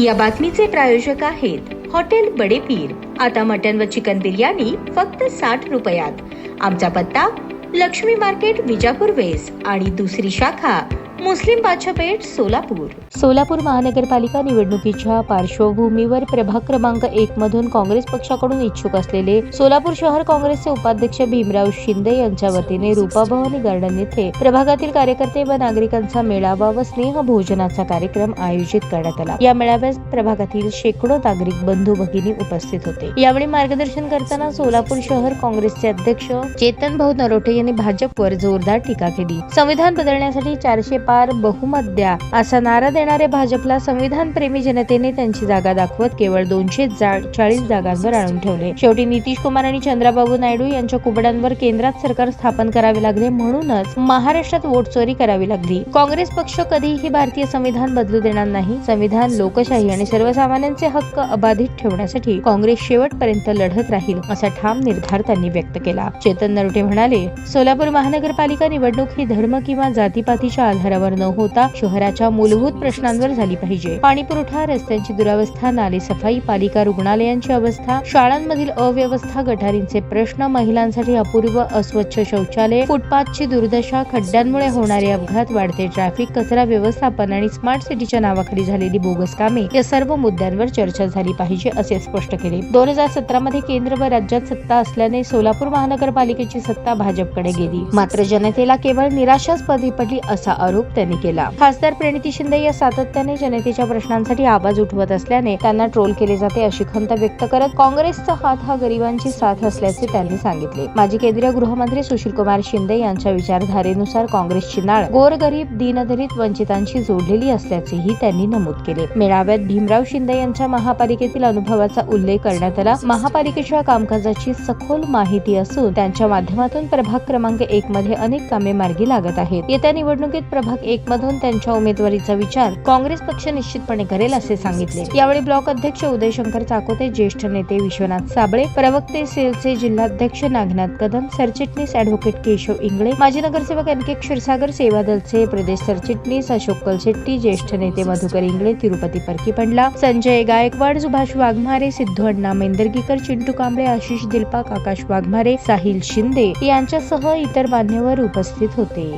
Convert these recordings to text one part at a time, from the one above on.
या बातमीचे प्रायोजक आहेत हॉटेल बडे पीर। आता मटन व चिकन बिर्याणी फक्त 60 रुपयात। आमचा पत्ता लक्ष्मी मार्केट विजापूर वेस्ट आणि दुसरी शाखा मुस्लिम बादशाहपेठ सोलापूर। सोलापूर महानगरपालिका निवडणुकीच्या पार्श्वभूमीवर प्रभाग क्रमांक 1 मधून काँग्रेस पक्षाकडून इच्छुक असलेले सोलापूर शहर काँग्रेसचे उपाध्यक्ष भीमराव शिंदे यांच्या वतीने रूपाभवानी गार्डन येथे प्रभागातील कार्यकर्ते व नागरिकांचा मेळावा व स्नेह भोजनाचा कार्यक्रम आयोजित करण्यात आला। या मेळाव्यात प्रभागातील शेकडो नागरिक बंधू भगिनी उपस्थित होते। यावेळी मार्गदर्शन करताना सोलापूर शहर काँग्रेसचे अध्यक्ष चेतन भाऊ नरोटे यांनी भाजपवर जोरदार टीका केली। संविधान बदलण्यासाठी 400 पार बहुमत द्या असा नारा देणाऱ्या भाजपला संविधान प्रेमी जनतेने त्यांची जागा दाखवत केवळ 240 जागांवर आणून ठेवले। शेवटी नितीश कुमार आणि चंद्राबाबू नायडू यांच्या कुबड्यांवर केंद्रात सरकार स्थापन करावे लागले, म्हणूनच महाराष्ट्रात वोट चोरी करावी लागली। काँग्रेस पक्ष कधीही भारतीय संविधान बदलू देणार नाही। संविधान, लोकशाही आणि सर्वसामान्यांचे हक्क अबाधित ठेवण्यासाठी काँग्रेस शेवटपर्यंत लढत राहील असा ठाम निर्धार त्यांनी व्यक्त केला। चेतन नरोटे म्हणाले, सोलापूर महानगरपालिका निवडणूक ही धर्म किंवा जातीपातीच्या आधारावर न होता शहराच्या मूलभूत प्रश्नांवर झाली पाहिजे। पाणी पुरवठा, रस्त्यांची दुरावस्था, नाली सफाई, पालिका रुग्णालयांची अवस्था, शाळांमधील अव्यवस्था, गटारींचे प्रश्न, महिलांसाठी अपूर्व अस्वच्छ शौचालय, फुटपाथची दुर्दशा, खड्ड्यांमुळे होणारे अपघात, वाढते ट्रॅफिक, कचरा व्यवस्थापन आणि स्मार्ट सिटीच्या नावाखाली झालेली बोगस कामे या सर्व मुद्द्यांवर चर्चा झाली पाहिजे असे स्पष्ट केले। 2017 मध्ये केंद्र व राज्यात सत्ता असल्याने सोलापूर महानगरपालिकेची सत्ता भाजपकडे गेली, मात्र जनतेला केवळ निराशाच पदरी पडली असा आरोप त्यांनी केला। खासदार प्रणिती शिंदे या सातत्याने जनतेच्या प्रश्नांसाठी आवाज उठवत असल्याने त्यांना ट्रोल केले जाते अशी खंत व्यक्त करत काँग्रेसचा हात हा गरिबांची साथ असल्याचे त्यांनी सांगितले। माजी केंद्रीय गृहमंत्री सुशीलकुमार शिंदे यांच्या विचारधारेनुसार काँग्रेसची नाळ गोरगरीब, दीनदलित, वंचितांशी जोडलेली असल्याचेही त्यांनी नमूद केले। मेळाव्यात भीमराव शिंदे यांच्या महापालिकेतील अनुभवाचा उल्लेख करण्यात आला। महापालिकेच्या कामकाजाची सखोल माहिती असून त्यांच्या माध्यमातून प्रभाग क्रमांक 1 मध्ये अनेक कामे मार्गी लागत आहेत। येत्या निवडणुकीत प्रभाग 1 मधून त्यांच्या उमेदवारीचा विचार काँग्रेस पक्ष निश्चितपणे करेल असे सांगितले। यावेळी ब्लॉक अध्यक्ष उदयशंकर चाकोते, ज्येष्ठ नेते विश्वनाथ साबळे, प्रवक्ते सेलचे जिल्हाध्यक्ष नागनाथ कदम, सरचिटणीस ॲडव्होकेट केशव इंगळे, माजी नगरसेवक एनके क्षीरसागर, सेवा दलचे प्रदेश सरचिटणीस अशोक कलशेट्टी, ज्येष्ठ नेते मधुकर इंगळे, तिरुपती परकीपंडला, संजय गायकवाड, सुभाष वाघमारे, सिद्धू अण्णा मेंदरगीकर, चिंटू कांबळे, आशिष दिलपाक, आकाश वाघमारे, साहिल शिंदे यांच्यासह इतर मान्यवर उपस्थित होते।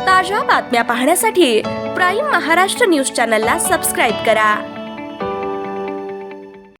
ताज्या बातम्या पाहण्यासाठी प्राईम महाराष्ट्र न्यूज चॅनलला सबस्क्राईब करा।